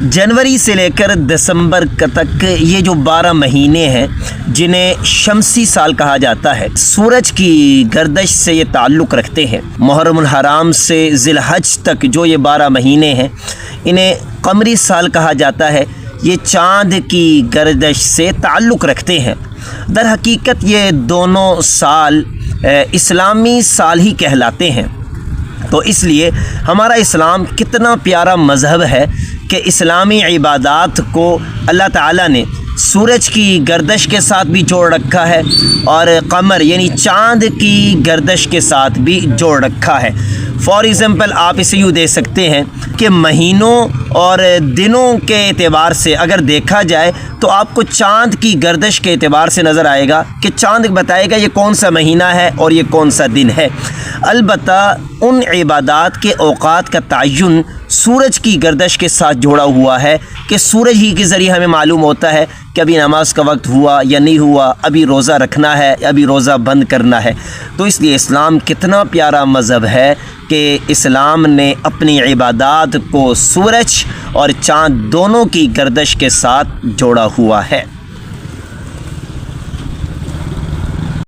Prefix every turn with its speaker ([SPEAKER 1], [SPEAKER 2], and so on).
[SPEAKER 1] जनवरी से लेकर दिसंबर तक ये जो 12 महीने हैं जिन्हें शमसी साल कहा जाता है, सूरज की गर्दश से ये ताल्लुक़ रखते हैं। मुहर्रमुल हराम से ज़िलहज तक जो ये 12 महीने हैं इन्हें कमरी साल कहा जाता है। ये चाँद की गर्दश से ताल्लुक़ रखते हैं। दर हकीकत ये दोनों साल इस्लामी साल ही कहलाते हैं। तो इसलिए हमारा इस्लाम कितना प्यारा मज़हब है कि इस्लामी इबादात को अल्लाह ताला ने सूरज की गर्दश के साथ भी जोड़ रखा है और कमर यानी चाँद की गर्दश के साथ भी जोड़ रखा है। फॉर एग्ज़ाम्पल आप इसे यूँ दे सकते हैं कि महीनों और दिनों के एतबार से अगर देखा जाए तो आपको चाँद की गर्दश के एतबार से नज़र आएगा कि चाँद बताएगा ये कौन सा महीना है और ये कौन सा दिन है। अलबत्ता उन इबादात के औक़ात का तयन सूरज की गर्दश के साथ जोड़ा हुआ है कि सूरज ही के ज़रिए हमें मालूम होता है कि अभी नमाज का वक्त हुआ या नहीं हुआ, अभी रोज़ा रखना है, अभी रोज़ा बंद करना है। तो इसलिए इस्लाम कितना प्यारा मज़हब है कि इस्लाम ने अपनी इबादात को सूरज और चाँद दोनों की गर्दश के साथ जोड़ा हुआ है।